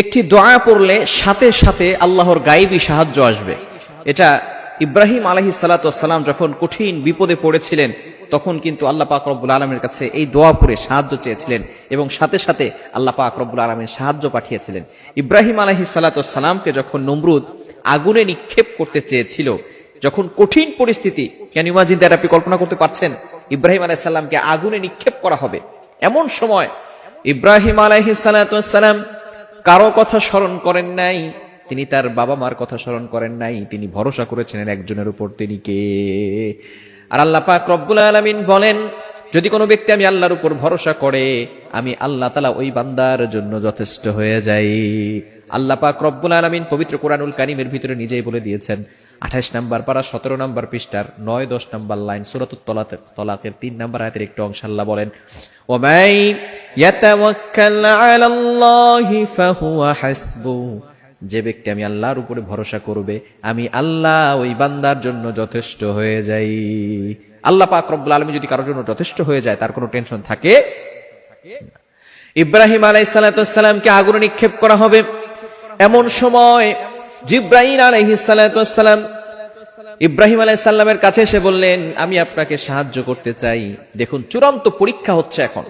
একটি দোয়া পড়লে সাথে সাথে আল্লাহর গায়েবী সাহায্য আসবে। এটা ইব্রাহিম আলাইহিস সালাতু ওয়াস সালাম যখন কঠিন বিপদে পড়েছিলেন তখন কিন্তু আল্লাহ পাক রব্বুল আলামিনের কাছে এই দোয়া পড়ে সাহায্য চেয়েছিলেন এবং সাথে সাথে আল্লাহ পাক রব্বুল আলামিন সাহায্য পাঠিয়েছিলেন। ইব্রাহিম আলাইহিস সালাতু ওয়াস সালামকে যখন নমরুদ আগুনে নিক্ষেপ করতে চেয়েছিল, যখন কঠিন পরিস্থিতি, ক্যান ইউ ইমাজিন দ্যাট, আপনি কল্পনা করতে পারছেন ইব্রাহিম আলাইহিস সালামকে আগুনে নিক্ষেপ করা হবে, এমন সময় ইব্রাহিম আলাইহিস সালাতু ওয়াস সালাম কারো কথা স্মরণ করেন নাই, তিনি তার বাবা মার কথা স্মরণ করেন নাই, তিনি ভরসা করেছিলেন একজনের উপর, তিনি কে? আর আল্লাহ পাক রব্বুল আলামিন বলেন, যদি কোনো ব্যক্তি আমি আল্লাহর উপর ভরসা করে, আমি আল্লাহ তাআলা ওই বান্দার জন্য যথেষ্ট হয়ে যাই। আল্লাহ পাক রব্বুল আলামিন পবিত্র কোরআনুল কারীমের ভিতরে নিজেই বলে দিয়েছেন, 28 নম্বর পারা 17 নম্বর পৃষ্ঠার 9-10 নম্বর লাইন সূরাতুত তলাকের 3 নম্বর আয়াতের একটু অংশ আল্লাহ বলেন, ওয়ামাই ইয়াতাওয়াক্কাল আলাল্লাহি ফাহুয়া হাসবুহু, যে ব্যক্তি আমি আল্লাহর উপরে ভরসা করবে, আমি আল্লাহ ওই বান্দার জন্য যথেষ্ট হয়ে যাই। আল্লাহ পাক রব্বুল আলামিন যদি কারোর জন্য যথেষ্ট হয়ে যায়, তার কোনো টেনশন থাকে না। ইব্রাহিম আলাইহিস সালাতু ওয়াস সালামকে আগুনে নিক্ষেপ করা হবে, এমন সময় জিবরাইল আলাইহিস সালাতু ওয়াস সালাম ইব্রাহিম আলাইহিস সালামের কাছে এসে বললেন, আমি আপনাকে সাহায্য করতে চাই। দেখুন, চূড়ান্ত পরীক্ষা হচ্ছে এখন।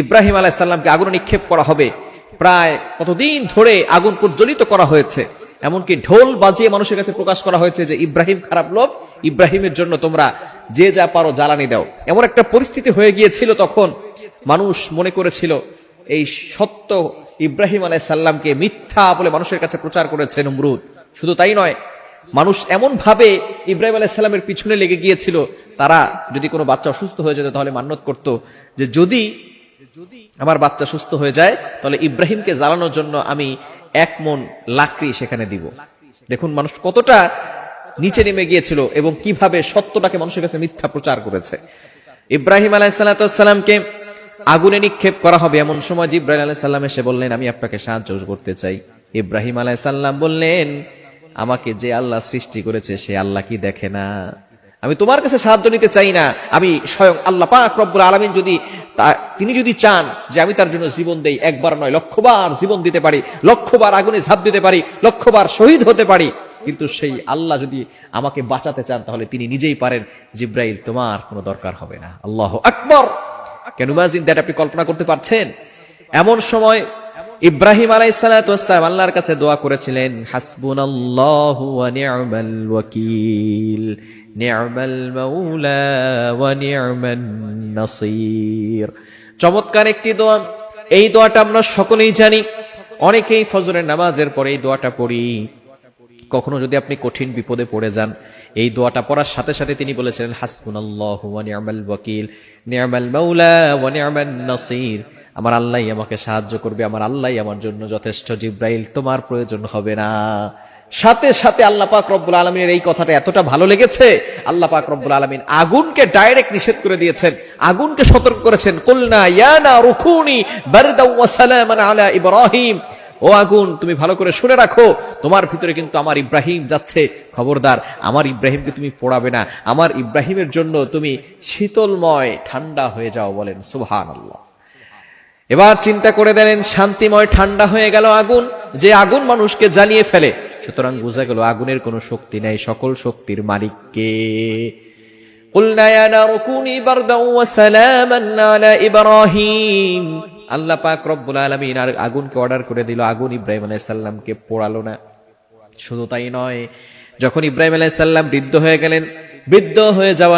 ইব্রাহিম আলাইহিস সালামকে আগুনে নিক্ষেপ করা হবে, প্রায় কতদিন ধরে আগুন প্রজ্বলিত করা হয়েছে, এমনকি ঢোল বাজিয়ে মানুষের কাছে প্রকাশ করা হয়েছে যে ইব্রাহিম খারাপ লোক, ইব্রাহিমের জন্য তোমরা যে যা পারো জ্বালানি দাও। এমন একটা পরিস্থিতি হয়ে গিয়েছিল তখন, মানুষ মনে করেছিল এই সত্য ইব্রাহিম আলাইহিস সালামকে মিথ্যা বলে মানুষের কাছে প্রচার করেছে নমরুদ। শুধু তাই নয়, মানুষ এমন ভাবে ইব্রাহিম আলাইহিস সালামের পিছনে লেগে গিয়েছিল, তারা যদি কোনো বাচ্চা অসুস্থ হয়ে যেত তাহলে মান্যত করত যে যদি আমার বাচ্চা সুস্থ হয়ে যায় তাহলে ইব্রাহিমকে জ্বালানোর জন্য আমি 1 মণ লাকড়ি সেখানে দিব। দেখুন মানুষ কতটা নিচে নেমে গিয়েছিল এবং কিভাবে সত্যটাকে মানুষের কাছে মিথ্যা প্রচার করেছে। ইব্রাহিম আলাইহিস সালামকে আগুনে নিক্ষেপ করা হবে, এমন সময় জিবরাইল আলাইহিস সালাম এসে বললেন, আমি আপনাকে সাহায্য করতে চাই। ইব্রাহিম আলাইহিস সালাম বললেন, আমাকে যে আল্লাহ সৃষ্টি করেছে সে আল্লাহ কি দেখে না? আমি তোমার কাছে সাহায্য নিতে চাই না, আমি স্বয়ং আল্লাহ পাক রব্বুল আলামিন তিনি যদি চান যে আমি তার জন্য জীবন দেই, 1 বার নয় 1,000 বার জীবন দিতে পারি, 1,000 বার আগুনে ঝাঁপ দিতে পারি, 1,000 বার শহীদ হতে পারি, কিন্তু সেই আল্লাহ যদি আমাকে বাঁচাতে চান তাহলে তিনি নিজেই পারেন। জিবরাইল, তোমার কোনো দরকার হবে না। আল্লাহু আকবার। ক্যান ইউ ইমাজিন দ্যাট, আপনি কল্পনা করতে পারছেন? এমন সময় ইব্রাহিম আলাইহিস সালাতু ওয়াস সালাম আল্লাহর কাছে দোয়া করেছিলেন, হাসবুনাল্লাহু ওয়া নি'মাল ওয়াকিল, নি'মাল মাওলা ওয়া নি'মান নাসির। চমৎকার একটি দোয়া। এই দোয়াটা আমরা সকলেই জানি, অনেকেই ফজরের নামাজের পরে এই দোয়াটা পড়ি। কখনো যদি আপনি কঠিন বিপদে পড়ে যান, এই দোয়াটা পড়ার সাথে সাথে তিনি বলেছিলেন, হাসবুনাল্লাহু ওয়া নি'মাল ওয়াকিল, নি'মাল মাওলা ওয়া নি'মান নাসির। আমার আল্লাহই আমাকে সাহায্য করবে, আমার আল্লাহই আমার জন্য যথেষ্ট, জিবরাইল তোমার প্রয়োজন হবে না। সাথে সাথে আল্লাহ পাক রব্বুল আলামিনের এই কথাটা এতটা ভালো লেগেছে, আল্লাহ পাক রব্বুল আলামিন আগুনকে ডাইরেক্ট নিষেধ করে দিয়েছেন, আগুনকে সতর্ক করেছেন, কুলনা ইয়া নারু কুনি বারদাও ওয়া সালামান আলা ইব্রাহিম। ও আগুন, তুমি ভালো করে শুনে রাখো, তোমার ভিতরে কিন্তু আমার ইব্রাহিম যাচ্ছে, খবরদার আমার ইব্রাহিমকে তুমি পোড়াবে না, আমার ইব্রাহিমের জন্য তুমি শীতলময় ঠান্ডা হয়ে যাও। বলেন সুবহানাল্লাহ। এবার চিন্তা করে দেখেন, শান্তিময় ঠান্ডা হয়ে গেল আগুন, যে আগুন মানুষকে জ্বালিয়ে ফেলে। সুতরাং বোঝা গেল আগুনের কোনো শক্তি নাই, সকল শক্তির মালিক কে? কুলনা ইয়া নারু কুনি বারদাও ওয়া সালামান আলা ইব্রাহিম। আল্লাহ পাক রব্বুল আলামিন আর আগুনকে অর্ডার করে দিল, আগুন ইব্রাহিম আলাইহিস সালামকে পোড়ালো না। শুধু তাই নয়, যখন ইব্রাহিম আলাইহিস সালাম বৃদ্ধ হয়ে গেলেন, বৃদ্ধ হয়ে যাওয়া